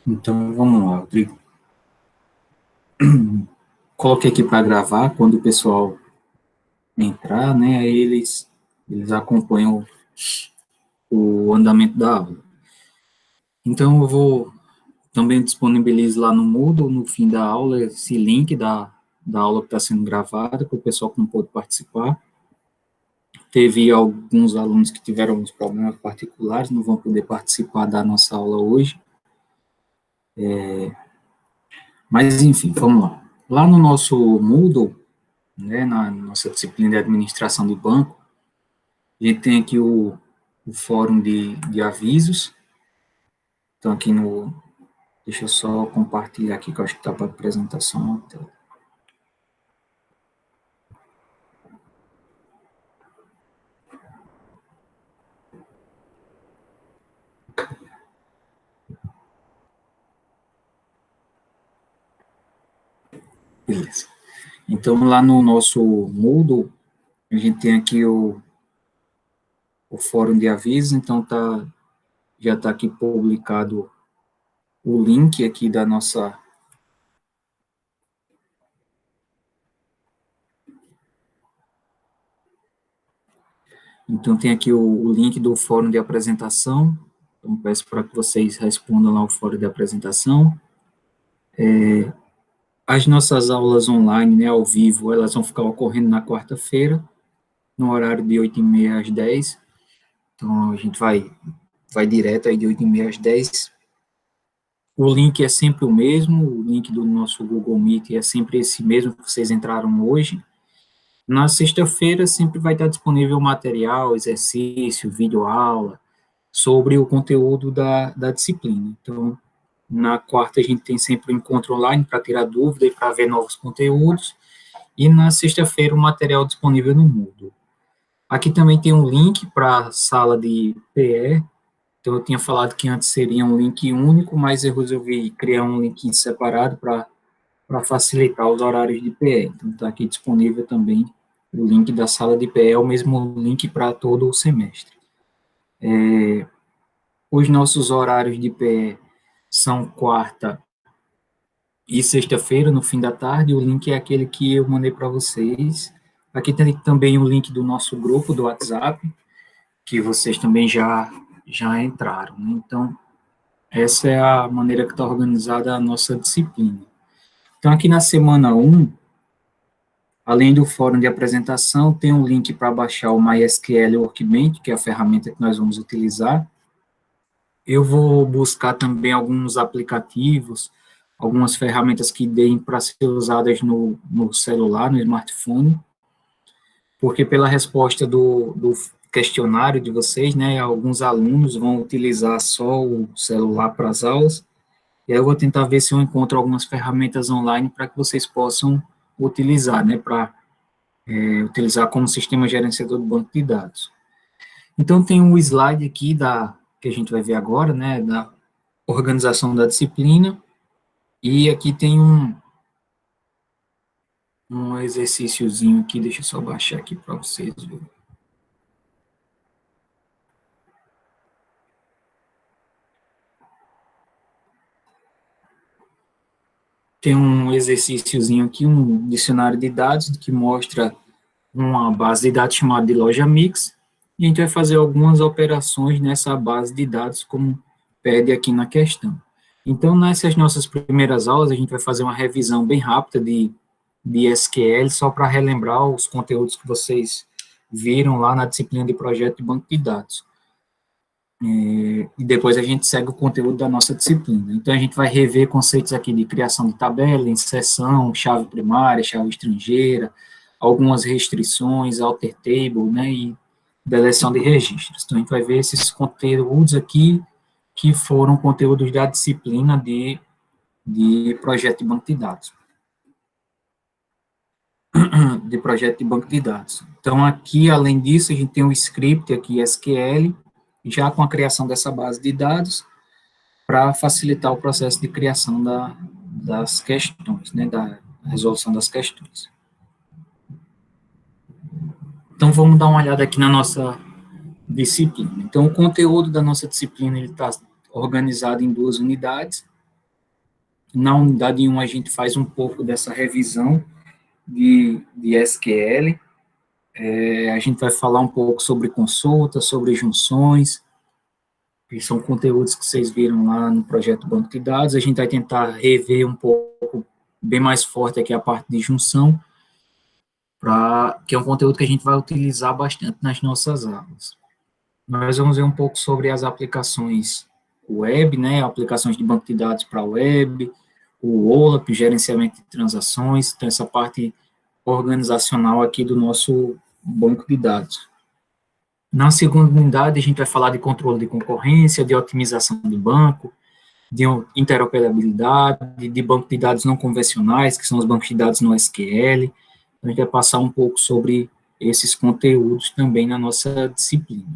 Então, vamos lá, Rodrigo. Coloquei aqui para gravar, quando o pessoal entrar, né, aí eles acompanham o andamento da aula. Então, eu vou também disponibilizo lá no Moodle, no fim da aula, esse link da aula que está sendo gravada, para o pessoal que não pôde participar. Teve alguns alunos que tiveram alguns problemas particulares, não vão poder participar da nossa aula hoje. Mas, enfim, vamos lá. Lá no nosso Moodle, né, na nossa disciplina de administração de banco, a gente tem aqui o fórum de avisos. Então, aqui no... Deixa eu só compartilhar aqui, que eu acho que está para apresentação. Beleza. Então, lá no nosso Moodle, a gente tem aqui o fórum de avisos, então já está aqui publicado o link aqui da nossa... Então, tem aqui o link do fórum de apresentação, então peço para que vocês respondam lá o fórum de apresentação. As nossas aulas online, né, ao vivo, elas vão ficar ocorrendo na quarta-feira, no horário de 8h30 às 10h, então a gente vai direto aí de 8h30 às 10h. O link é sempre o mesmo, o link do nosso Google Meet é sempre esse mesmo que vocês entraram hoje. Na sexta-feira sempre vai estar disponível material, exercício, videoaula, sobre o conteúdo da disciplina. Então, na quarta a gente tem sempre o encontro online para tirar dúvida e para ver novos conteúdos, e na sexta-feira o material disponível no Moodle. Aqui também tem um link para a sala de PE, então eu tinha falado que antes seria um link único, mas eu resolvi criar um link separado para facilitar os horários de PE. Então está aqui disponível também o link da sala de PE, é o mesmo link para todo o semestre. Os nossos horários de PE são quarta e sexta-feira, no fim da tarde, o link é aquele que eu mandei para vocês. Aqui tem também o link do nosso grupo do WhatsApp, que vocês também já entraram, né? Então, essa é a maneira que está organizada a nossa disciplina. Então, aqui na semana 1, além do fórum de apresentação, tem um link para baixar o MySQL Workbench, que é a ferramenta que nós vamos utilizar. Eu vou buscar também alguns aplicativos, algumas ferramentas que deem para ser usadas no celular, no smartphone, porque pela resposta do questionário de vocês, né, alguns alunos vão utilizar só o celular para as aulas, e aí eu vou tentar ver se eu encontro algumas ferramentas online para que vocês possam utilizar, né, para utilizar como sistema gerenciador do banco de dados. Então, tem um slide aqui que a gente vai ver agora, né, da organização da disciplina, e aqui tem um exercíciozinho aqui, deixa eu só baixar aqui para vocês verem. Tem um exercíciozinho aqui, um dicionário de dados, que mostra uma base de dados chamada de loja mix, e a gente vai fazer algumas operações nessa base de dados, como pede aqui na questão. Então, nessas nossas primeiras aulas, a gente vai fazer uma revisão bem rápida de SQL, só para relembrar os conteúdos que vocês viram lá na disciplina de projeto de banco de dados. E depois a gente segue o conteúdo da nossa disciplina. Então, a gente vai rever conceitos aqui de criação de tabela, inserção, chave primária, chave estrangeira, algumas restrições, alter table, né, e deleção de registros. Então, a gente vai ver esses conteúdos aqui, que foram conteúdos da disciplina de projeto de banco de dados. De projeto de banco de dados. Então, aqui, além disso, a gente tem um script aqui, SQL, já com a criação dessa base de dados, para facilitar o processo de criação das questões, né, da resolução das questões. Então, vamos dar uma olhada aqui na nossa disciplina. Então, o conteúdo da nossa disciplina está organizado em 2 unidades. Na unidade 1, a gente faz um pouco dessa revisão de SQL. A gente vai falar um pouco sobre consulta, sobre junções, que são conteúdos que vocês viram lá no projeto Banco de Dados. A gente vai tentar rever um pouco, bem mais forte aqui a parte de junção, que é um conteúdo que a gente vai utilizar bastante nas nossas aulas. Nós vamos ver um pouco sobre as aplicações web, né, aplicações de banco de dados para web, o OLAP, gerenciamento de transações, então essa parte organizacional aqui do nosso banco de dados. Na segunda unidade, a gente vai falar de controle de concorrência, de otimização de banco, de interoperabilidade, de banco de dados não convencionais, que são os bancos de dados no SQL. A gente vai passar um pouco sobre esses conteúdos também na nossa disciplina.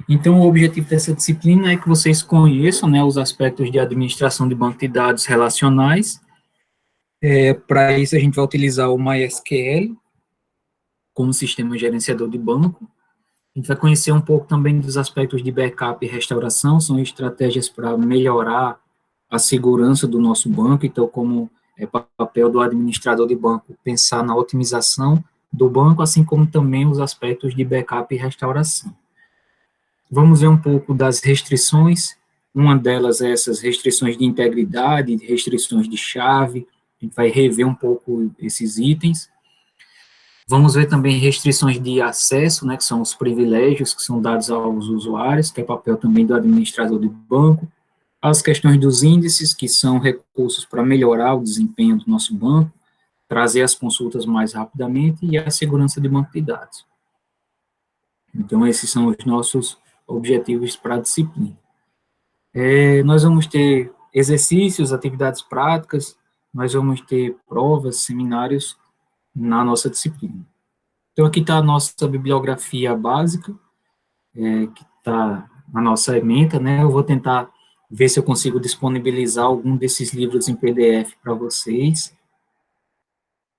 Então, o objetivo dessa disciplina é que vocês conheçam, né, os aspectos de administração de banco de dados relacionais. Para isso, a gente vai utilizar o MySQL como sistema gerenciador de banco. A gente vai conhecer um pouco também dos aspectos de backup e restauração, são estratégias para melhorar a segurança do nosso banco, então, como é papel do administrador de banco pensar na otimização do banco, assim como também os aspectos de backup e restauração. Vamos ver um pouco das restrições, uma delas é essas restrições de integridade, restrições de chave, a gente vai rever um pouco esses itens. Vamos ver também restrições de acesso, né, que são os privilégios que são dados aos usuários, que é papel também do administrador de banco. As questões dos índices, que são recursos para melhorar o desempenho do nosso banco, trazer as consultas mais rapidamente, e a segurança de banco de dados. Então, esses são os nossos objetivos para a disciplina. Nós vamos ter exercícios, atividades práticas, nós vamos ter provas, seminários na nossa disciplina. Então, aqui está a nossa bibliografia básica, que está na nossa ementa, né? Eu vou tentar ver se eu consigo disponibilizar algum desses livros em PDF para vocês.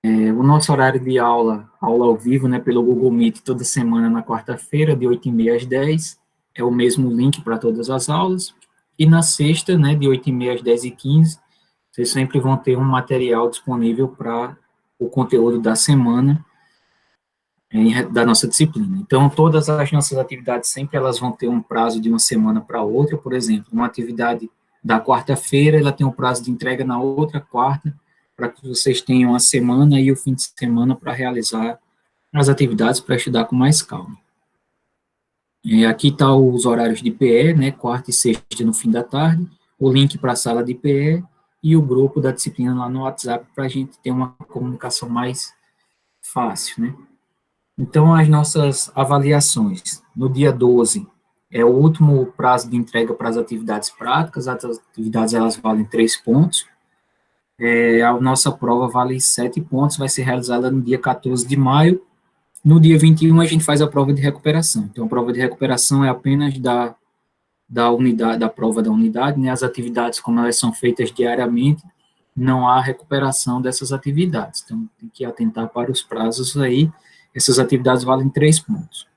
O nosso horário de aula ao vivo, né, pelo Google Meet, toda semana na quarta-feira, de 8h30 às 10h, é o mesmo link para todas as aulas. E na sexta, né, de 8h30 às 10h15, vocês sempre vão ter um material disponível para o conteúdo da semana, da nossa disciplina. Então, todas as nossas atividades sempre elas vão ter um prazo de uma semana para outra. Por exemplo, uma atividade da quarta-feira, ela tem um prazo de entrega na outra quarta, para que vocês tenham a semana e o fim de semana para realizar as atividades para estudar com mais calma. Aqui está os horários de PE, né, quarta e sexta no fim da tarde, o link para a sala de PE e o grupo da disciplina lá no WhatsApp para a gente ter uma comunicação mais fácil, né. Então, as nossas avaliações, no dia 12, é o último prazo de entrega para as atividades práticas, as atividades elas valem 3 pontos, a nossa prova vale 7 pontos, vai ser realizada no dia 14 de maio, no dia 21 a gente faz a prova de recuperação, então a prova de recuperação é apenas da unidade, da prova da unidade, né, as atividades como elas são feitas diariamente, não há recuperação dessas atividades, então tem que atentar para os prazos aí, essas atividades valem 3 pontos.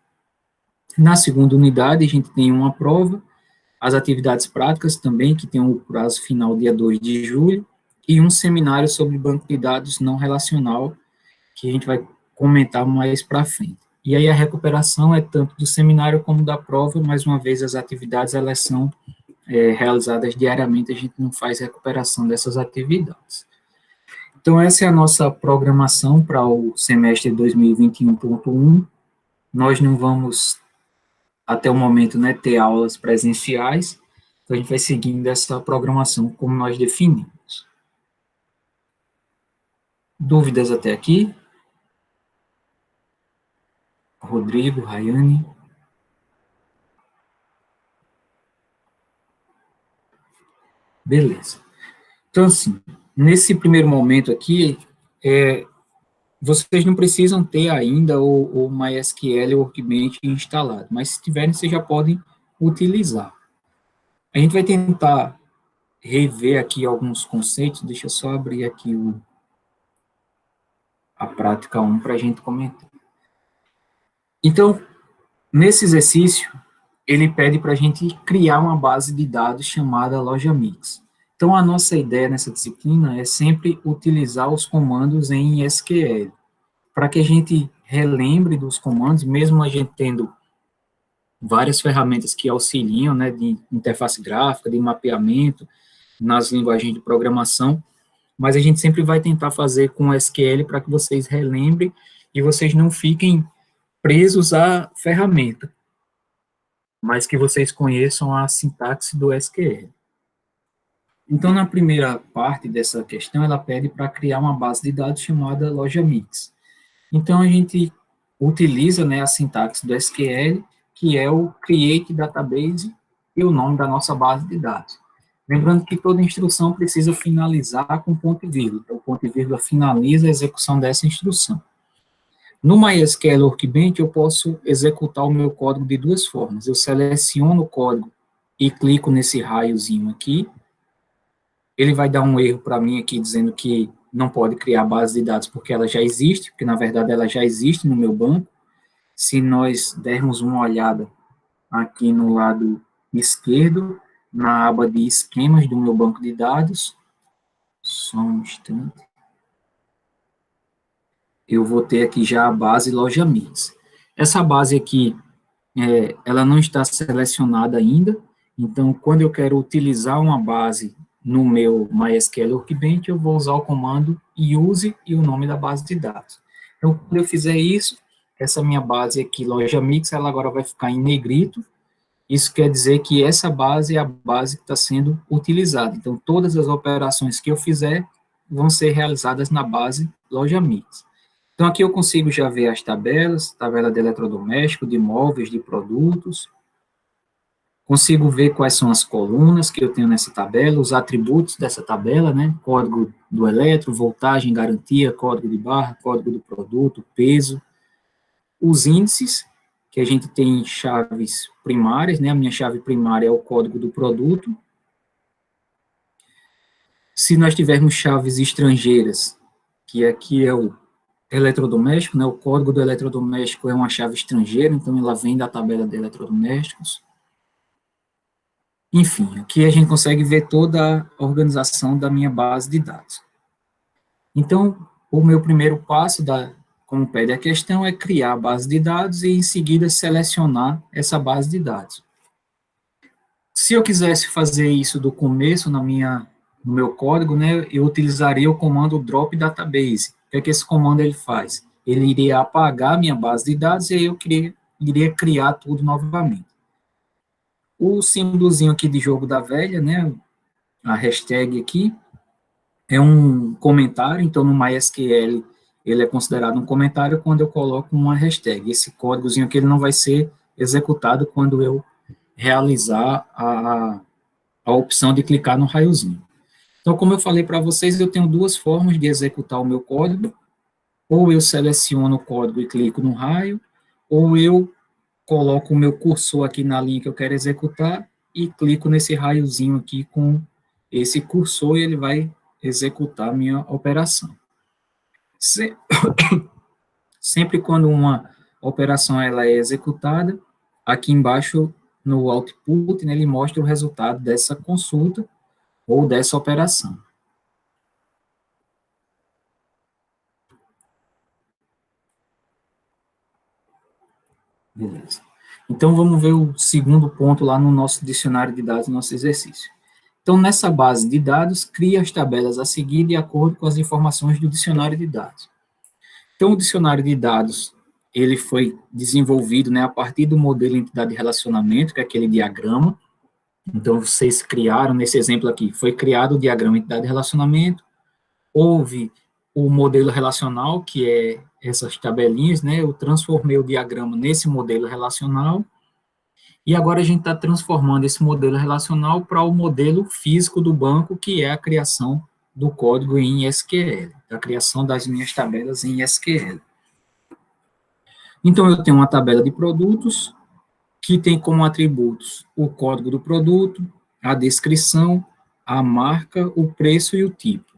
Na segunda unidade, a gente tem uma prova, as atividades práticas também, que tem o prazo final dia 2 de julho, e um seminário sobre banco de dados não relacional, que a gente vai comentar mais para frente. E aí a recuperação é tanto do seminário como da prova, mais uma vez as atividades elas são realizadas diariamente, a gente não faz recuperação dessas atividades. Então, essa é a nossa programação para o semestre 2021.1. Nós não vamos, até o momento, né, ter aulas presenciais, então a gente vai seguindo essa programação como nós definimos. Dúvidas até aqui? Rodrigo, Rayane? Beleza. Então, assim, nesse primeiro momento aqui, vocês não precisam ter ainda o MySQL Workbench instalado, mas se tiverem, vocês já podem utilizar. A gente vai tentar rever aqui alguns conceitos, deixa eu só abrir aqui a prática 1 para a gente comentar. Então, Nesse exercício, ele pede para a gente criar uma base de dados chamada LojaMix. Então, a nossa ideia nessa disciplina é sempre utilizar os comandos em SQL, para que a gente relembre dos comandos, mesmo a gente tendo várias ferramentas que auxiliam, né, de interface gráfica, de mapeamento, nas linguagens de programação, mas a gente sempre vai tentar fazer com SQL para que vocês relembrem e vocês não fiquem presos à ferramenta, mas que vocês conheçam a sintaxe do SQL. Então, na primeira parte dessa questão, ela pede para criar uma base de dados chamada LojaMix. Então, a gente utiliza, né, a sintaxe do SQL, que é o create database e o nome da nossa base de dados. Lembrando que toda instrução precisa finalizar com ponto e vírgula. Então, o ponto e vírgula finaliza a execução dessa instrução. No MySQL Workbench, eu posso executar o meu código de duas formas. Eu seleciono o código e clico nesse raiozinho aqui. Ele vai dar um erro para mim aqui, dizendo que não pode criar base de dados porque ela já existe, porque, na verdade, ela já existe no meu banco. Se nós dermos uma olhada aqui no lado esquerdo, na aba de esquemas do meu banco de dados, só um instante, eu vou ter aqui já a base LojaMix. Essa base aqui, ela não está selecionada ainda, então, quando eu quero utilizar uma base no meu MySQL Workbench, eu vou usar o comando use e o nome da base de dados. Então, quando eu fizer isso, essa minha base aqui, LojaMix, ela agora vai ficar em negrito. Isso quer dizer que essa base é a base que está sendo utilizada. Então, todas as operações que eu fizer vão ser realizadas na base LojaMix. Então, aqui eu consigo já ver as tabelas, tabela de eletrodoméstico, de móveis, de produtos. Consigo ver quais são as colunas que eu tenho nessa tabela, os atributos dessa tabela, né? Código do eletro, voltagem, garantia, código de barra, código do produto, peso. Os índices, que a gente tem chaves primárias, né? A minha chave primária é o código do produto. Se nós tivermos chaves estrangeiras, que aqui é o eletrodoméstico, né? O código do eletrodoméstico é uma chave estrangeira, então ela vem da tabela de eletrodomésticos. Enfim, aqui a gente consegue ver toda a organização da minha base de dados. Então, o meu primeiro passo, como pede a questão, é criar a base de dados e, em seguida, selecionar essa base de dados. Se eu quisesse fazer isso do começo no meu código, né, eu utilizaria o comando drop database. O que é que esse comando ele faz? Ele iria apagar a minha base de dados e aí eu iria criar tudo novamente. O símbolozinho aqui de jogo da velha, né, a hashtag aqui, é um comentário, então no MySQL ele é considerado um comentário quando eu coloco uma hashtag. Esse códigozinho aqui ele não vai ser executado quando eu realizar a opção de clicar no raiozinho. Então, como eu falei para vocês, eu tenho duas formas de executar o meu código. Ou eu seleciono o código e clico no raio, ou eu coloco o meu cursor aqui na linha que eu quero executar e clico nesse raiozinho aqui com esse cursor e ele vai executar a minha operação. Sempre quando uma operação ela é executada, aqui embaixo no output, né, ele mostra o resultado dessa consulta ou dessa operação. Beleza. Então, vamos ver o segundo ponto lá no nosso dicionário de dados, nosso exercício. Então, nessa base de dados, cria as tabelas a seguir de acordo com as informações do dicionário de dados. Então, o dicionário de dados, ele foi desenvolvido, né, a partir do modelo entidade de relacionamento, que é aquele diagrama. Então, vocês criaram, nesse exemplo aqui, foi criado o diagrama entidade de relacionamento, houve o modelo relacional, que é essas tabelinhas, né, eu transformei o diagrama nesse modelo relacional, e agora a gente está transformando esse modelo relacional para o modelo físico do banco, que é a criação do código em SQL, a criação das minhas tabelas em SQL. Então, eu tenho uma tabela de produtos, que tem como atributos o código do produto, a descrição, a marca, o preço e o tipo.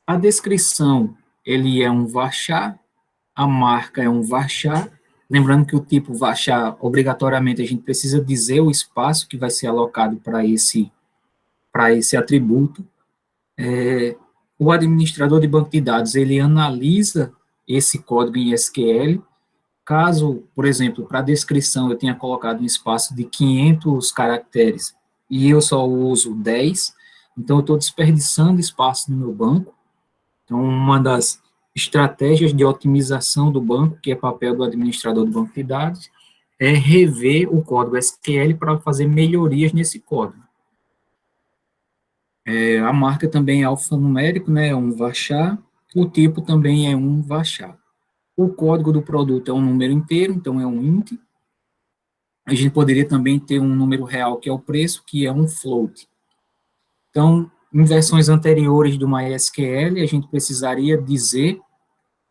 A descrição, ele é um varchar, a marca é um varchar, Lembrando que o tipo varchar, obrigatoriamente, a gente precisa dizer o espaço que vai ser alocado para esse atributo. O administrador de banco de dados, ele analisa esse código em SQL. Caso, por exemplo, para a descrição eu tenha colocado um espaço de 500 caracteres e eu só uso 10, então eu estou desperdiçando espaço no meu banco. Então, uma das estratégias de otimização do banco, que é papel do administrador do banco de dados, é rever o código SQL para fazer melhorias nesse código. A marca também é alfanumérico, né, é um varchar, o tipo também é um varchar. O código do produto é um número inteiro, então é um int. A gente poderia também ter um número real, que é o preço, que é um float. Então, em versões anteriores do MySQL, a gente precisaria dizer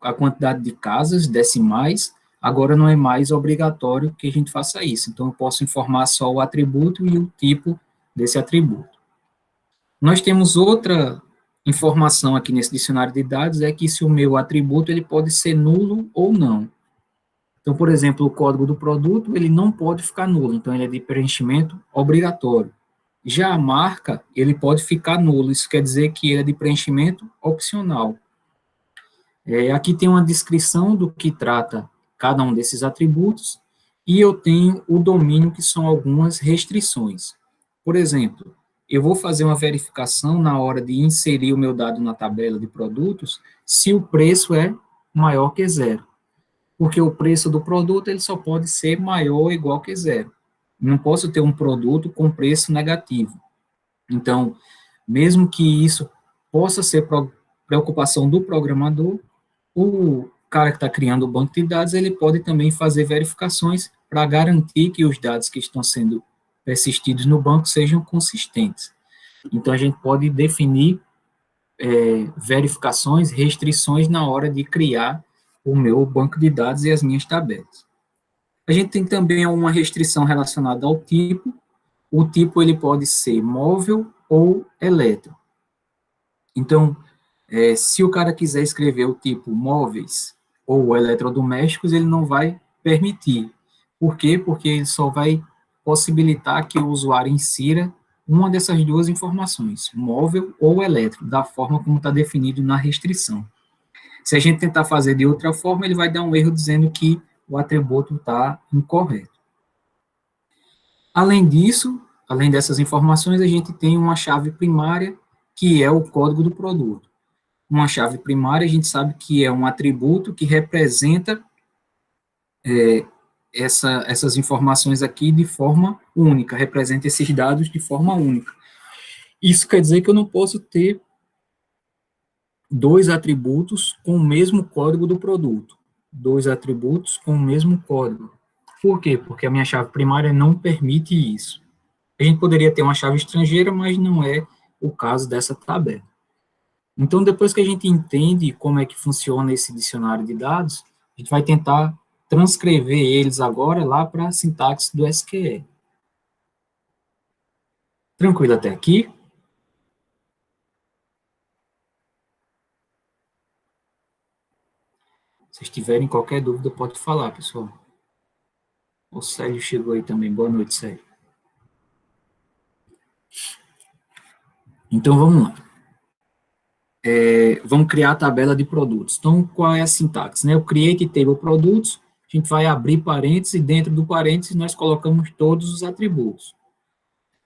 a quantidade de casas decimais, agora não é mais obrigatório que a gente faça isso. Então, eu posso informar só o atributo e o tipo desse atributo. Nós temos outra informação aqui nesse dicionário de dados, é que se o meu atributo ele pode ser nulo ou não. Então, por exemplo, o código do produto, ele não pode ficar nulo, então ele é de preenchimento obrigatório. Já a marca, ele pode ficar nulo, isso quer dizer que ele é de preenchimento opcional. Aqui tem uma descrição do que trata cada um desses atributos, e eu tenho o domínio, que são algumas restrições. Por exemplo, eu vou fazer uma verificação na hora de inserir o meu dado na tabela de produtos, se o preço é maior que zero. Porque o preço do produto ele só pode ser maior ou igual que zero. Não posso ter um produto com preço negativo. Então, mesmo que isso possa ser preocupação do programador, o cara que está criando o banco de dados, ele pode também fazer verificações para garantir que os dados que estão sendo persistidos no banco sejam consistentes. Então, a gente pode definir verificações, restrições na hora de criar o meu banco de dados e as minhas tabelas. A gente tem também uma restrição relacionada ao tipo. O tipo ele pode ser móvel ou eletro. Então, se o cara quiser escrever o tipo móveis ou eletrodomésticos, ele não vai permitir. Por quê? Porque ele só vai possibilitar que o usuário insira uma dessas duas informações, móvel ou eletro, da forma como está definido na restrição. Se a gente tentar fazer de outra forma, ele vai dar um erro dizendo que o atributo está incorreto. Além disso, além dessas informações, a gente tem uma chave primária, que é o código do produto. Uma chave primária, a gente sabe que é um atributo que representa essas informações aqui de forma única, representa esses dados de forma única. Isso quer dizer que eu não posso ter dois atributos com o mesmo código do produto. Dois atributos com o mesmo código. Por quê? Porque a minha chave primária não permite isso. A gente poderia ter uma chave estrangeira, mas não é o caso dessa tabela. Então, depois que a gente entende como é que funciona esse dicionário de dados, a gente vai tentar transcrever eles agora lá para a sintaxe do SQL. Tranquilo até aqui? Se tiverem qualquer dúvida, pode falar, pessoal. O Célio chegou aí também. Boa noite, Célio. Então, vamos lá. Vamos criar a tabela de produtos. Então, qual é a sintaxe? Né? O create table produtos, a gente vai abrir parênteses, e dentro do parênteses nós colocamos todos os atributos.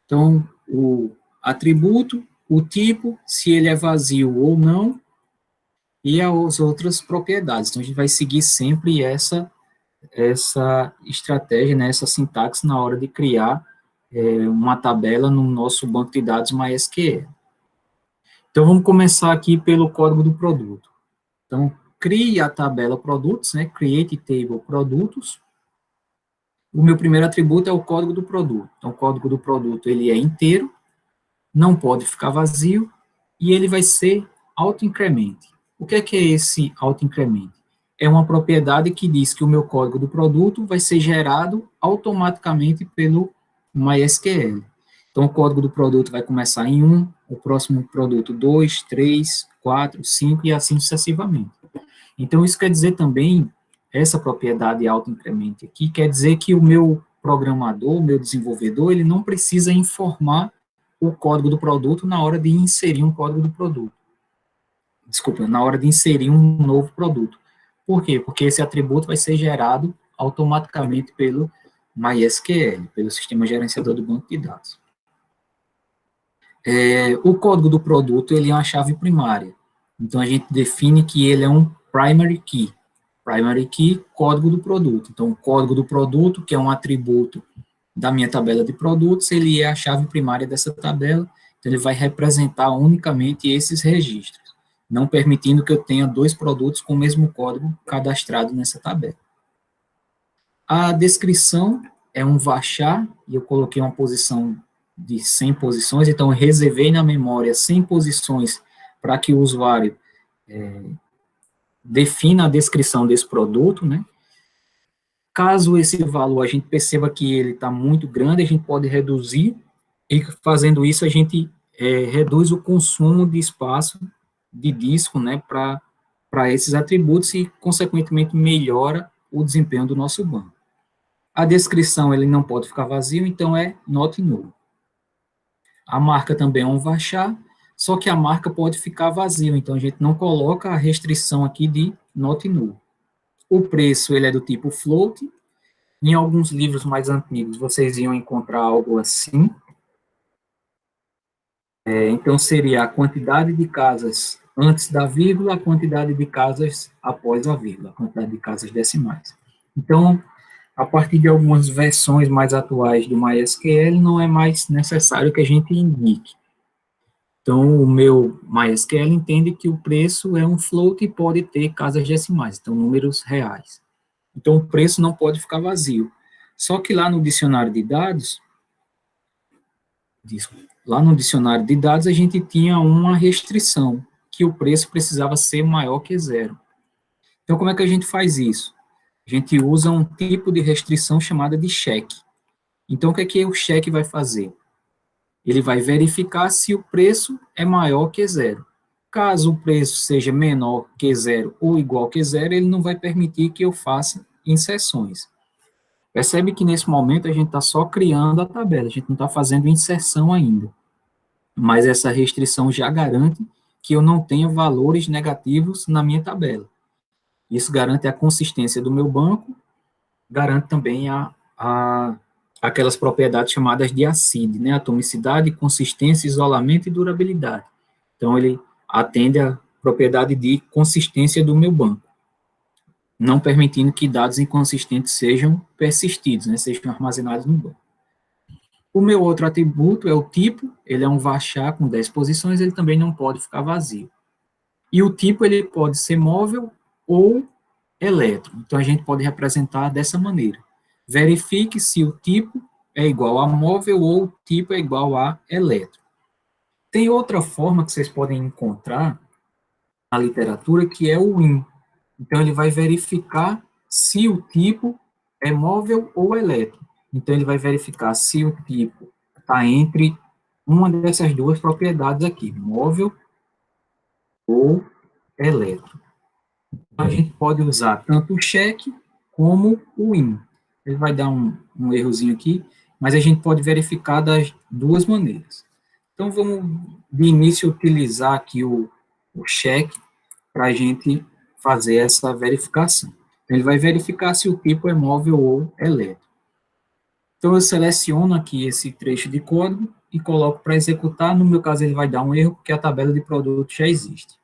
Então, o atributo, o tipo, se ele é vazio ou não, e as outras propriedades. Então, a gente vai seguir sempre essa estratégia, né, essa sintaxe na hora de criar uma tabela no nosso banco de dados MySQL. Então, vamos começar aqui pelo código do produto. Então, crie a tabela produtos, né, create table produtos. O meu primeiro atributo é o código do produto. Então, o código do produto, ele é inteiro, não pode ficar vazio, e ele vai ser auto-incremente. O que é esse auto-incremente? É uma propriedade que diz que o meu código do produto vai ser gerado automaticamente pelo MySQL. Então, o código do produto vai começar em 1, o próximo produto 2, 3, 4, 5 e assim sucessivamente. Então, isso quer dizer também essa propriedade autoincremente aqui, quer dizer que o meu programador, o meu desenvolvedor, ele não precisa informar o código do produto na hora de inserir um código do produto. Desculpa, na hora de inserir um novo produto. Por quê? Porque esse atributo vai ser gerado automaticamente pelo MySQL, pelo sistema gerenciador do banco de dados. O código do produto, ele é uma chave primária. Então, a gente define que ele é um primary key. Primary key, código do produto. Então, o código do produto, que é um atributo da minha tabela de produtos, ele é a chave primária dessa tabela, então ele vai representar unicamente esses registros, não permitindo que eu tenha dois produtos com o mesmo código cadastrado nessa tabela. A descrição é um varchar, e eu coloquei uma posição de 100 posições, então eu reservei na memória 100 posições para que o usuário defina a descrição desse produto, né? Caso esse valor a gente perceba que ele está muito grande, a gente pode reduzir, e fazendo isso a gente reduz o consumo de espaço de disco, né, para esses atributos e, consequentemente, melhora o desempenho do nosso banco. A descrição, ele não pode ficar vazio, então é not null. A marca também é um varchar, só que a marca pode ficar vazio, então a gente não coloca a restrição aqui de not null. O preço, ele é do tipo float. Em alguns livros mais antigos, vocês iam encontrar algo assim. Então, seria a quantidade de casas antes da vírgula, a quantidade de casas após a vírgula, a quantidade de casas decimais. Então, a partir de algumas versões mais atuais do MySQL, não é mais necessário que a gente indique. Então, o meu MySQL entende que o preço é um float e pode ter casas decimais, então números reais. Então, o preço não pode ficar vazio. Só que lá no dicionário de dados, a gente tinha uma restrição, que o preço precisava ser maior que zero. Então, como é que a gente faz isso? A gente usa um tipo de restrição chamada de check. Então, o que o check vai fazer? Ele vai verificar se o preço é maior que zero. Caso o preço seja menor que zero ou igual que zero, ele não vai permitir que eu faça inserções. Percebe que nesse momento a gente está só criando a tabela, a gente não está fazendo inserção ainda. Mas essa restrição já garante que eu não tenha valores negativos na minha tabela. Isso garante a consistência do meu banco, garante também aquelas propriedades chamadas de ACID, né? Atomicidade, consistência, isolamento e durabilidade. Então, ele atende à propriedade de consistência do meu banco, não permitindo que dados inconsistentes sejam persistidos, né? Sejam armazenados no banco. O meu outro atributo é o tipo, ele é um varchar com 10 posições, ele também não pode ficar vazio. E o tipo, ele pode ser móvel ou eletro. Então, a gente pode representar dessa maneira. Verifique se o tipo é igual a móvel ou o tipo é igual a eletro. Tem outra forma que vocês podem encontrar na literatura, que é o in. Então, ele vai verificar se o tipo é móvel ou eletro. Então, ele vai verificar se o tipo está entre uma dessas duas propriedades aqui, móvel ou eletro. A gente pode usar tanto o check como o in. Ele vai dar um errozinho aqui, mas a gente pode verificar das duas maneiras. Então, vamos de início utilizar aqui o check para a gente fazer essa verificação. Então, ele vai verificar se o tipo é móvel ou eletro. Então, eu seleciono aqui esse trecho de código e coloco para executar. No meu caso, ele vai dar um erro, porque a tabela de produto já existe.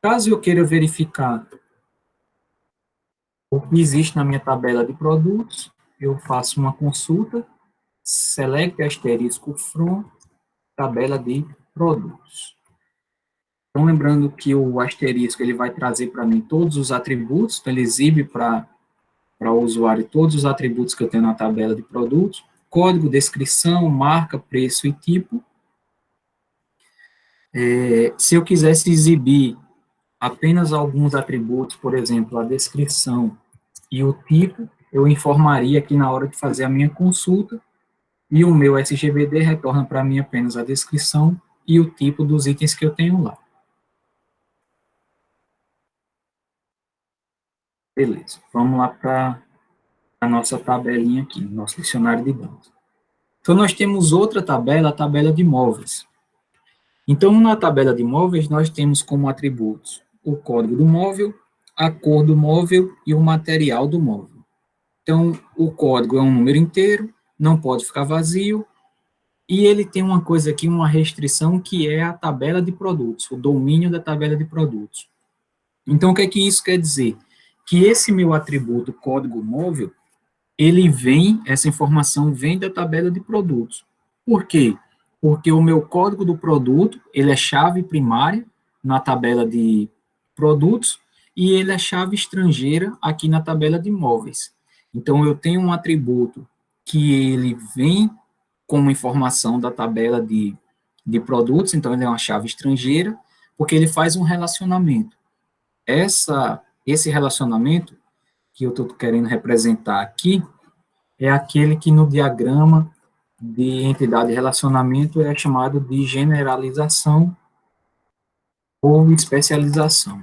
Caso eu queira verificar o que existe na minha tabela de produtos, eu faço uma consulta, select asterisco from, tabela de produtos. Então, lembrando que o asterisco ele vai trazer para mim todos os atributos, então ele exibe para o usuário todos os atributos que eu tenho na tabela de produtos, código, descrição, marca, preço e tipo. Se eu quisesse exibir apenas alguns atributos, por exemplo, a descrição e o tipo, eu informaria aqui na hora de fazer a minha consulta, e o meu SGBD retorna para mim apenas a descrição e o tipo dos itens que eu tenho lá. Beleza, vamos lá para a nossa tabelinha aqui, nosso dicionário de dados. Então, nós temos outra tabela, a tabela de móveis. Então, na tabela de móveis, nós temos como atributos o código do móvel, a cor do móvel e o material do móvel. Então, o código é um número inteiro, não pode ficar vazio, e ele tem uma coisa aqui, uma restrição, que é a tabela de produtos, o domínio da tabela de produtos. Então, o que é que isso quer dizer? Que esse meu atributo código móvel, essa informação vem da tabela de produtos. Por quê? Porque o meu código do produto, ele é chave primária na tabela de produtos e ele é chave estrangeira aqui na tabela de móveis. Então, eu tenho um atributo que ele vem como informação da tabela de produtos, então ele é uma chave estrangeira, porque ele faz um relacionamento. Esse relacionamento que eu estou querendo representar aqui é aquele que no diagrama de entidade e relacionamento é chamado de generalização ou especialização.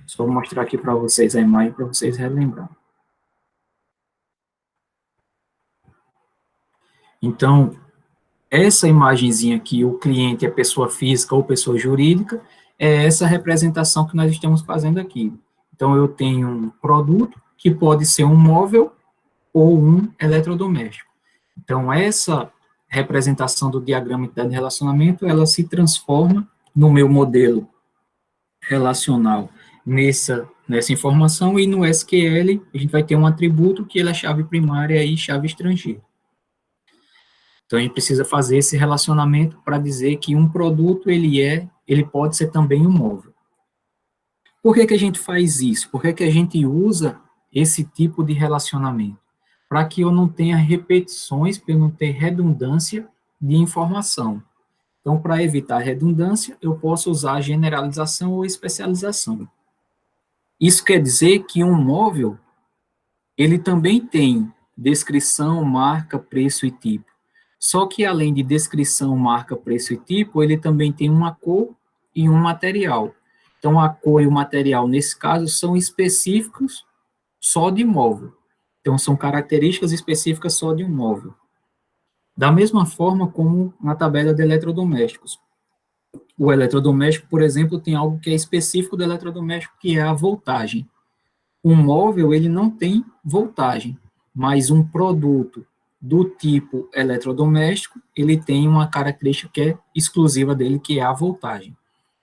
Só vou mostrar aqui para vocês a imagem para vocês relembrarem. Então, essa imagenzinha aqui, o cliente é pessoa física ou pessoa jurídica, é essa representação que nós estamos fazendo aqui. Então, eu tenho um produto que pode ser um móvel ou um eletrodoméstico. Então, essa representação do diagrama de relacionamento, ela se transforma no meu modelo relacional nessa informação, e no SQL a gente vai ter um atributo que ele é chave primária e chave estrangeira. Então, a gente precisa fazer esse relacionamento para dizer que um produto, ele pode ser também um móvel. Por que a gente faz isso? Por que a gente usa esse tipo de relacionamento? Para que eu não tenha repetições, para eu não ter redundância de informação. Então, para evitar redundância, eu posso usar generalização ou especialização. Isso quer dizer que um móvel, ele também tem descrição, marca, preço e tipo. Só que além de descrição, marca, preço e tipo, ele também tem uma cor e um material. Então, a cor e o material, nesse caso, são específicos só de móvel. Então, são características específicas só de um móvel. Da mesma forma como na tabela de eletrodomésticos. O eletrodoméstico, por exemplo, tem algo que é específico do eletrodoméstico, que é a voltagem. Um móvel, ele não tem voltagem, mas um produto do tipo eletrodoméstico, ele tem uma característica que é exclusiva dele, que é a voltagem.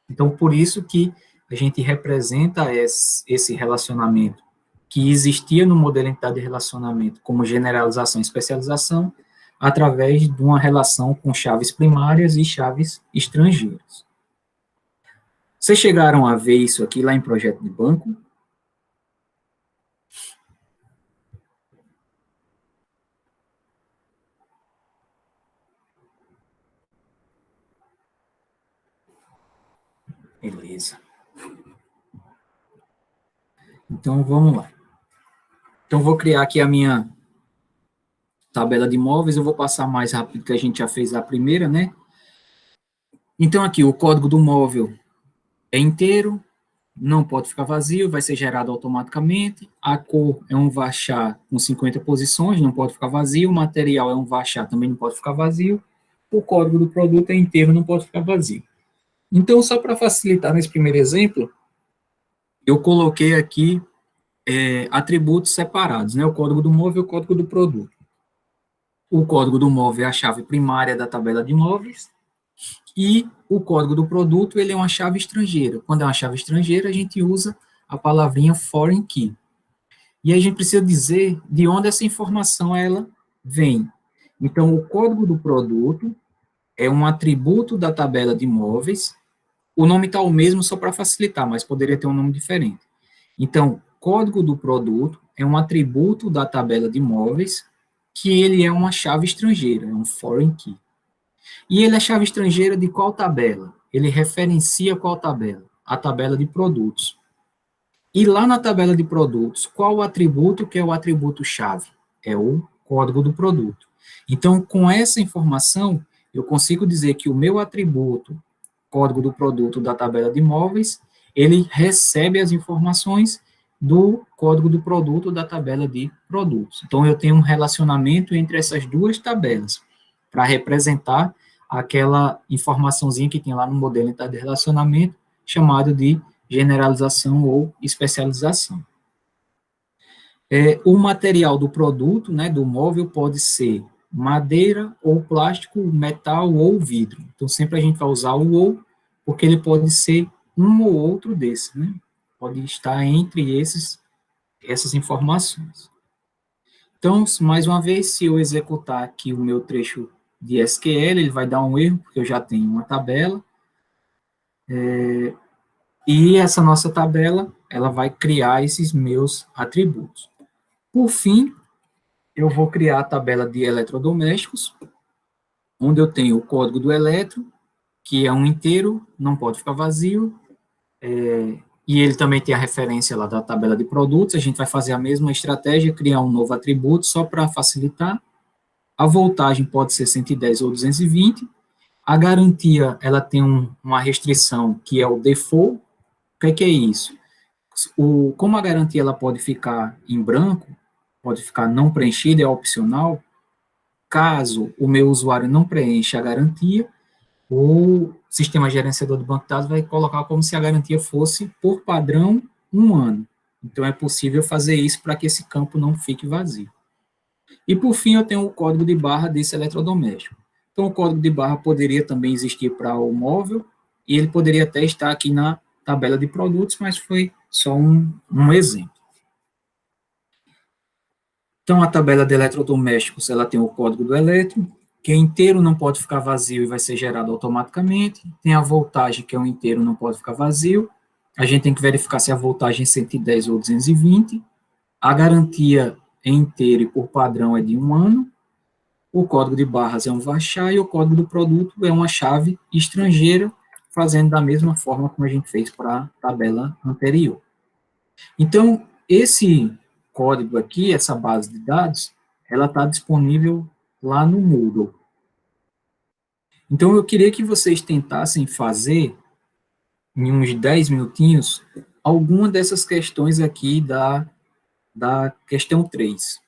Então, por isso que a gente representa esse relacionamento que existia no modelo de entidade de relacionamento como generalização e especialização, através de uma relação com chaves primárias e chaves estrangeiras. Vocês chegaram a ver isso aqui lá em projeto de banco? Beleza. Então, vamos lá. Então, vou criar aqui a minha tabela de móveis, eu vou passar mais rápido que a gente já fez a primeira, né? Então, aqui, o código do móvel é inteiro, não pode ficar vazio, vai ser gerado automaticamente. A cor é um varchar com 50 posições, não pode ficar vazio. O material é um varchar, também não pode ficar vazio. O código do produto é inteiro, não pode ficar vazio. Então, só para facilitar nesse primeiro exemplo, eu coloquei aqui atributos separados, né? O código do móvel e o código do produto. O código do móvel é a chave primária da tabela de móveis, e o código do produto, ele é uma chave estrangeira. Quando é uma chave estrangeira, a gente usa a palavrinha foreign key. E a gente precisa dizer de onde essa informação ela vem. Então, o código do produto é um atributo da tabela de móveis. O nome está o mesmo só para facilitar, mas poderia ter um nome diferente. Então, código do produto é um atributo da tabela de móveis que ele é uma chave estrangeira, é um foreign key. E ele é chave estrangeira de qual tabela? Ele referencia qual tabela? A tabela de produtos. E lá na tabela de produtos, qual o atributo que é o atributo chave? É o código do produto. Então, com essa informação, eu consigo dizer que o meu atributo, código do produto da tabela de móveis, ele recebe as informações do código do produto da tabela de produtos. Então, eu tenho um relacionamento entre essas duas tabelas para representar aquela informaçãozinha que tem lá no modelo de relacionamento, chamado de generalização ou especialização. O material do produto, né, do móvel, pode ser madeira ou plástico, metal ou vidro. Então, sempre a gente vai usar o ou, porque ele pode ser um ou outro desses, né? Pode estar entre essas informações. Então, mais uma vez, se eu executar aqui o meu trecho de SQL, ele vai dar um erro, porque eu já tenho uma tabela, e essa nossa tabela, ela vai criar esses meus atributos. Por fim, eu vou criar a tabela de eletrodomésticos, onde eu tenho o código do eletro, que é um inteiro, não pode ficar vazio, e ele também tem a referência lá da tabela de produtos. A gente vai fazer a mesma estratégia, criar um novo atributo só para facilitar. A voltagem pode ser 110 ou 220. A garantia, ela tem uma restrição que é o default. O que é isso? Como a garantia ela pode ficar em branco, pode ficar não preenchida, é opcional. Caso o meu usuário não preencha a garantia, o sistema gerenciador do banco de dados vai colocar como se a garantia fosse, por padrão, 1 ano. Então, é possível fazer isso para que esse campo não fique vazio. E, por fim, eu tenho o código de barra desse eletrodoméstico. Então, o código de barra poderia também existir para o móvel, e ele poderia até estar aqui na tabela de produtos, mas foi só um exemplo. Então, a tabela de eletrodomésticos, ela tem o código do eletro, que é inteiro, não pode ficar vazio e vai ser gerado automaticamente. Tem a voltagem, que é um inteiro, não pode ficar vazio. A gente tem que verificar se a voltagem é 110 ou 220. A garantia é inteiro e por padrão é de 1 ano. O código de barras é um varchar e o código do produto é uma chave estrangeira, fazendo da mesma forma como a gente fez para a tabela anterior. Então, esse código aqui, essa base de dados, ela está disponível lá no Moodle. Então, eu queria que vocês tentassem fazer, em uns 10 minutinhos, alguma dessas questões aqui da questão 3.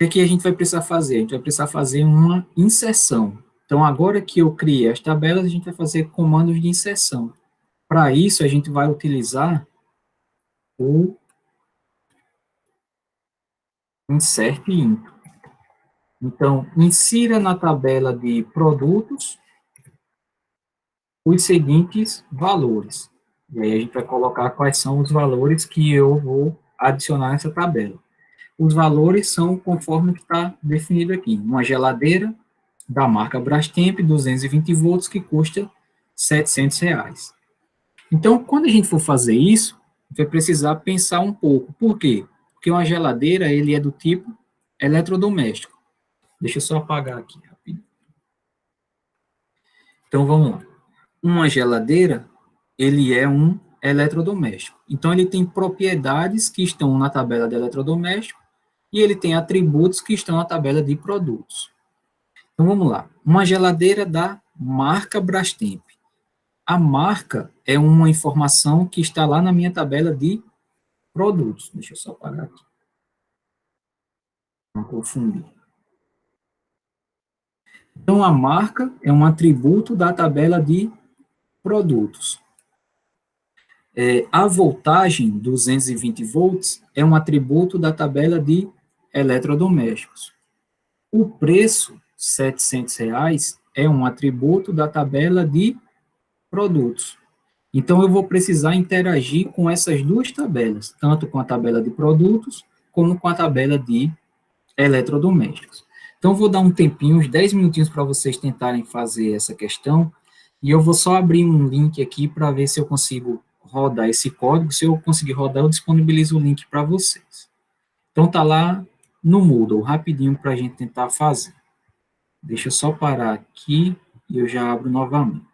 O que a gente vai precisar fazer? A gente vai precisar fazer uma inserção. Então, agora que eu criei as tabelas, a gente vai fazer comandos de inserção. Para isso, a gente vai utilizar o insert in. Então, insira na tabela de produtos os seguintes valores. E aí a gente vai colocar quais são os valores que eu vou adicionar nessa tabela. Os valores são conforme está definido aqui. Uma geladeira da marca Brastemp, 220 volts, que custa R$ 700. Então, quando a gente for fazer isso, a gente vai precisar pensar um pouco. Por quê? Porque uma geladeira, ele é do tipo eletrodoméstico. Deixa eu só apagar aqui rapidinho. Então, vamos lá. Uma geladeira, ele é um eletrodoméstico. Então, ele tem propriedades que estão na tabela de eletrodoméstico e ele tem atributos que estão na tabela de produtos. Então, vamos lá. Uma geladeira da marca Brastemp. A marca é uma informação que está lá na minha tabela de produtos. Deixa eu só apagar aqui. Não confundir. Então, a marca é um atributo da tabela de produtos. A voltagem, 220 volts, é um atributo da tabela de eletrodomésticos. O preço, R$ 700, é um atributo da tabela de produtos. Então, eu vou precisar interagir com essas duas tabelas, tanto com a tabela de produtos, como com a tabela de eletrodomésticos. Então, vou dar um tempinho, uns 10 minutinhos para vocês tentarem fazer essa questão, e eu vou só abrir um link aqui para ver se eu consigo rodar esse código. Se eu conseguir rodar, eu disponibilizo o link para vocês. Então, tá lá no Moodle, rapidinho para a gente tentar fazer. Deixa eu só parar aqui e eu já abro novamente.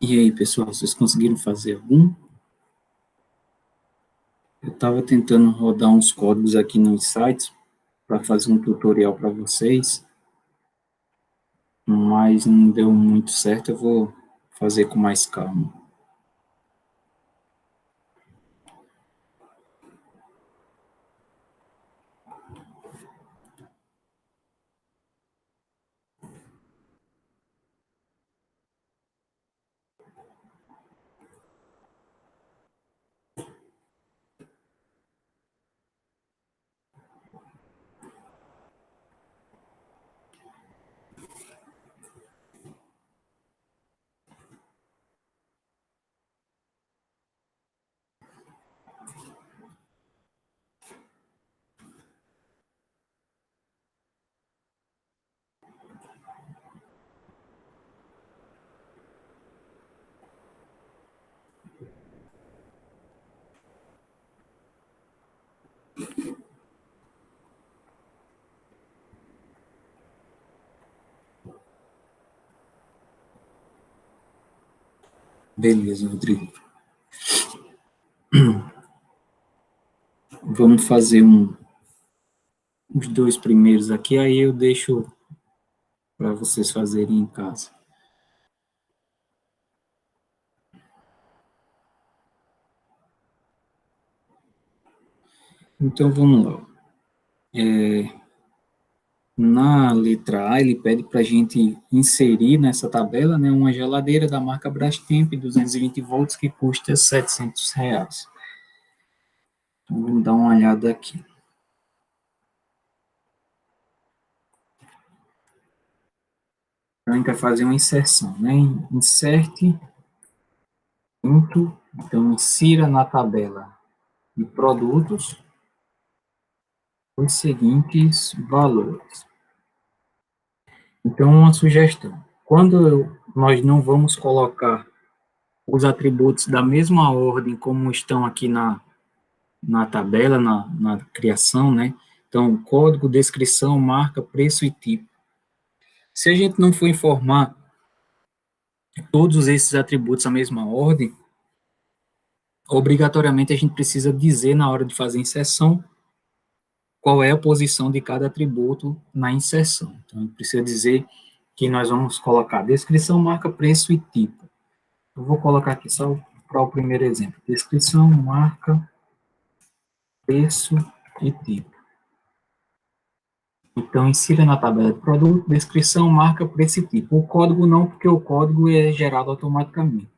E aí, pessoal, vocês conseguiram fazer algum? Eu estava tentando rodar uns códigos aqui nos sites para fazer um tutorial para vocês, mas não deu muito certo, eu vou fazer com mais calma. Beleza, Rodrigo. Vamos fazer os dois primeiros aqui, aí eu deixo para vocês fazerem em casa. Então, vamos lá. Na letra A, ele pede para a gente inserir nessa tabela, né, uma geladeira da marca Brastemp, 220 volts, que custa R$ 700. Então, vamos dar uma olhada aqui. Então, a gente vai fazer uma inserção, né? Inserte, então, insira na tabela de produtos os seguintes valores. Então, uma sugestão. Quando nós não vamos colocar os atributos da mesma ordem como estão aqui na tabela, na criação, né? Então, código, descrição, marca, preço e tipo. Se a gente não for informar todos esses atributos na mesma ordem, obrigatoriamente a gente precisa dizer na hora de fazer a inserção qual é a posição de cada atributo na inserção. Então, a gente precisa dizer que nós vamos colocar descrição, marca, preço e tipo. Eu vou colocar aqui só para o primeiro exemplo. Descrição, marca, preço e tipo. Então, insira na tabela de produto, descrição, marca, preço e tipo. O código não, porque o código é gerado automaticamente.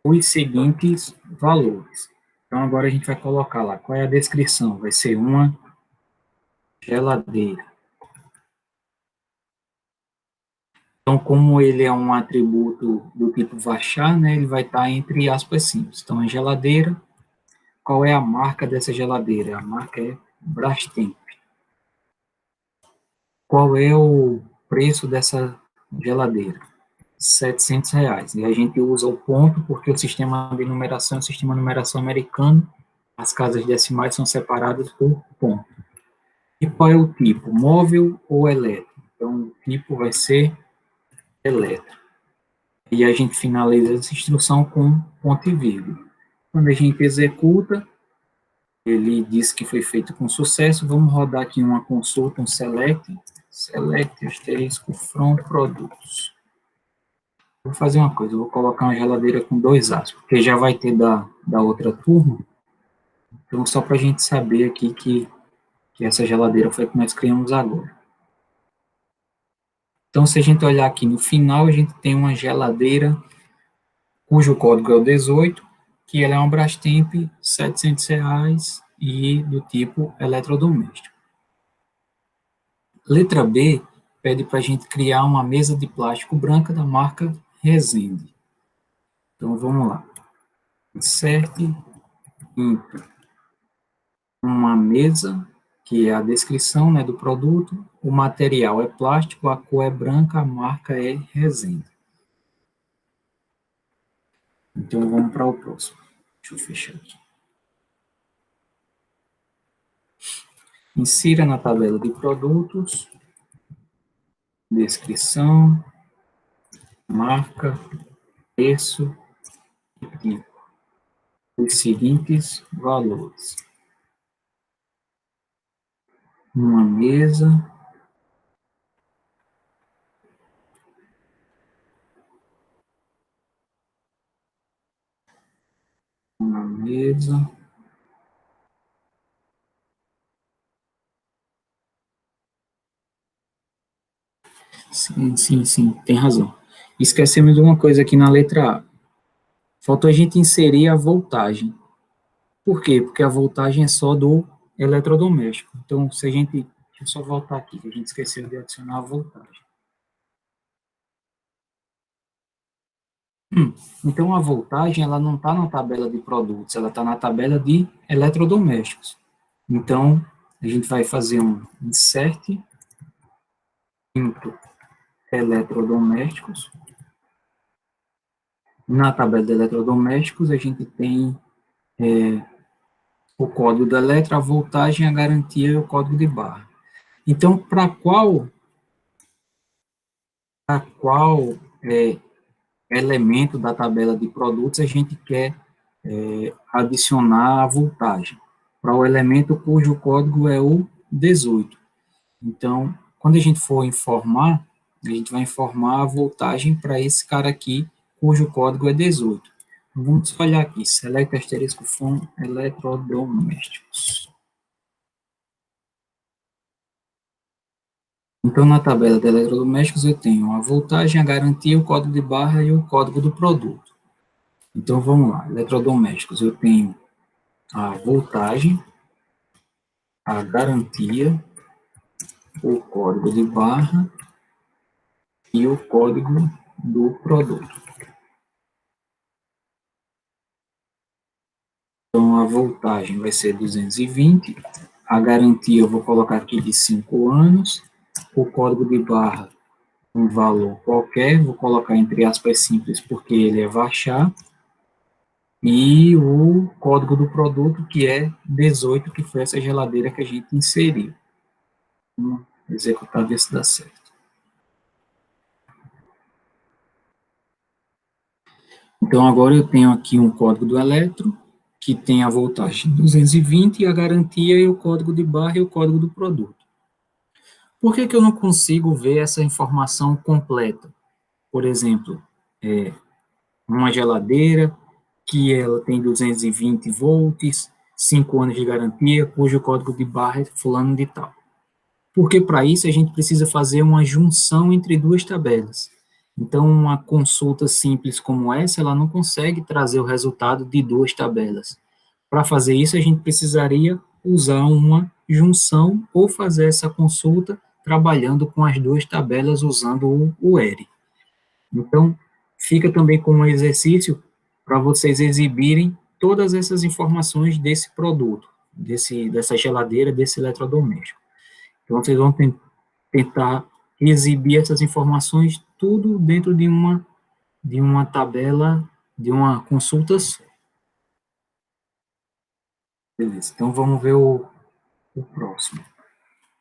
Os seguintes valores. Então, agora a gente vai colocar lá, qual é a descrição? Vai ser uma geladeira. Então, como ele é um atributo do tipo varchar, né, ele vai estar entre aspas simples. Então, a geladeira, qual é a marca dessa geladeira? A marca é Brastemp. Qual é o preço dessa geladeira? R$ 700. E a gente usa o ponto porque o sistema de numeração é um sistema de numeração americano. As casas decimais são separadas por ponto. E qual é o tipo? Móvel ou elétrico? Então, o tipo vai ser elétrico. E a gente finaliza essa instrução com ponto e vírgula. Quando a gente executa, ele diz que foi feito com sucesso. Vamos rodar aqui uma consulta, um select asterisco from produtos. Vou fazer uma coisa, eu vou colocar uma geladeira com 2 As, porque já vai ter da outra turma, então só para a gente saber aqui que essa geladeira foi que nós criamos agora. Então, se a gente olhar aqui no final, a gente tem uma geladeira cujo código é o 18, que ela é uma Brastemp, R$ 700 e do tipo eletrodoméstico. Letra B pede para a gente criar uma mesa de plástico branca da marca Resende. Então, vamos lá. Inserte uma mesa, que é a descrição, né, do produto, o material é plástico, a cor é branca, a marca é Resende. Então, vamos para o próximo. Deixa eu fechar aqui. Insira na tabela de produtos, descrição, marca, preço e os seguintes valores. Uma mesa, uma mesa, sim, tem razão. Esquecemos de uma coisa aqui na letra A. Faltou a gente inserir a voltagem. Por quê? Porque a voltagem é só do eletrodoméstico. Então, se a gente... Deixa eu só voltar aqui, que a gente esqueceu de adicionar a voltagem. Então, a voltagem, ela não está na tabela de produtos, ela está na tabela de eletrodomésticos. Então, a gente vai fazer um insert into eletrodomésticos. Na tabela de eletrodomésticos, a gente tem o código da letra, a voltagem, a garantia e o código de barra. Então, para qual elemento da tabela de produtos a gente quer adicionar a voltagem? Para o elemento cujo código é o 18. Então, quando a gente for informar, a gente vai informar a voltagem para esse cara aqui, cujo código é 18. Vamos olhar aqui, select asterisco from eletrodomésticos. Então, na tabela de eletrodomésticos, eu tenho a voltagem, a garantia, o código de barra e o código do produto. Então, vamos lá, eletrodomésticos, eu tenho a voltagem, a garantia, o código de barra e o código do produto. Então, a voltagem vai ser 220, a garantia eu vou colocar aqui de 5 anos, o código de barra, um valor qualquer, vou colocar entre aspas simples, porque ele é baixar, e o código do produto, que é 18, que foi essa geladeira que a gente inseriu. Vamos executar, ver se dá certo. Então, agora eu tenho aqui um código do eletro, que tem a voltagem 220, a garantia e o código de barra e o código do produto. Por que eu não consigo ver essa informação completa? Por exemplo, uma geladeira que ela tem 220 volts, 5 anos de garantia, cujo código de barra é fulano de tal. Porque para isso a gente precisa fazer uma junção entre duas tabelas. Então, uma consulta simples como essa, ela não consegue trazer o resultado de duas tabelas. Para fazer isso, a gente precisaria usar uma junção ou fazer essa consulta trabalhando com as duas tabelas usando o ERE. Então, fica também como um exercício para vocês exibirem todas essas informações desse produto, dessa geladeira, desse eletrodoméstico. Então, vocês vão tentar exibir essas informações tudo dentro de uma tabela, de uma consulta só. Beleza, então vamos ver o próximo.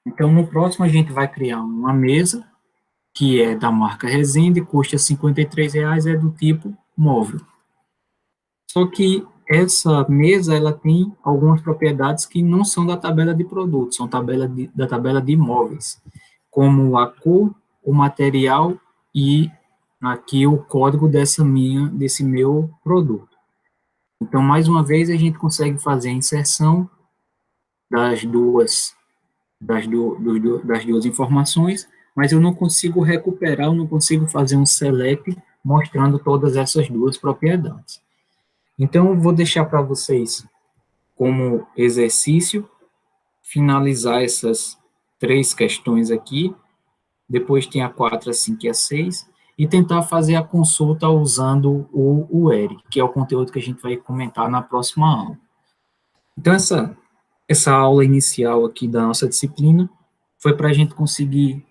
Então, no próximo a gente vai criar uma mesa, que é da marca Resende, custa R$ 53,00, é do tipo móvel. Só que essa mesa, ela tem algumas propriedades que não são da tabela de produtos, são da tabela de imóveis, como a cor, o material e aqui o código desse meu produto. Então, mais uma vez, a gente consegue fazer a inserção das das duas informações, mas eu não consigo recuperar, eu não consigo fazer um select mostrando todas essas duas propriedades. Então, eu vou deixar para vocês como exercício finalizar essas três questões aqui, depois tem a 4, a 5 e a 6, e tentar fazer a consulta usando o ERIC, que é o conteúdo que a gente vai comentar na próxima aula. Então, essa aula inicial aqui da nossa disciplina foi para a gente conseguir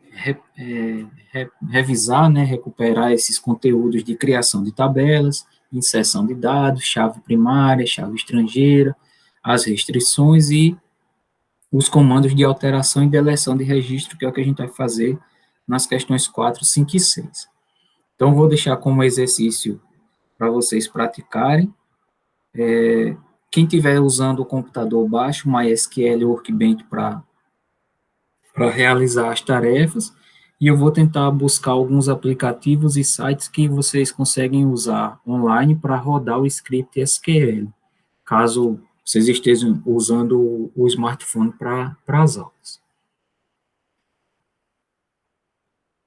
revisar, né, recuperar esses conteúdos de criação de tabelas, inserção de dados, chave primária, chave estrangeira, as restrições e os comandos de alteração e deleção de registro, que é o que a gente vai fazer nas questões 4, 5 e 6. Então, vou deixar como exercício para vocês praticarem. Quem estiver usando o computador, baixe o MySQL Workbench para realizar as tarefas, e eu vou tentar buscar alguns aplicativos e sites que vocês conseguem usar online para rodar o script SQL, caso vocês estejam usando o smartphone para as aulas.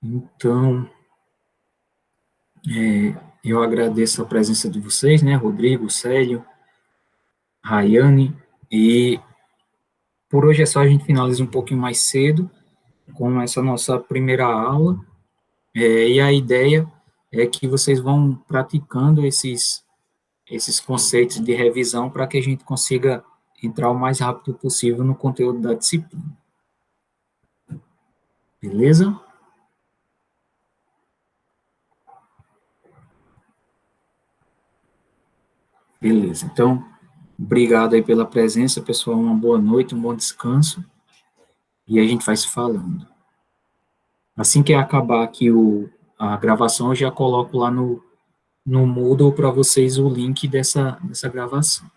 Então, eu agradeço a presença de vocês, né, Rodrigo, Célio, Rayane, e por hoje é só, a gente finaliza um pouquinho mais cedo com essa nossa primeira aula, e a ideia é que vocês vão praticando esses conceitos de revisão para que a gente consiga entrar o mais rápido possível no conteúdo da disciplina. Beleza? Beleza. Então, obrigado aí pela presença, pessoal. Uma boa noite, um bom descanso. E a gente vai se falando. Assim que acabar aqui a gravação, eu já coloco lá no Moodle para vocês o link dessa gravação.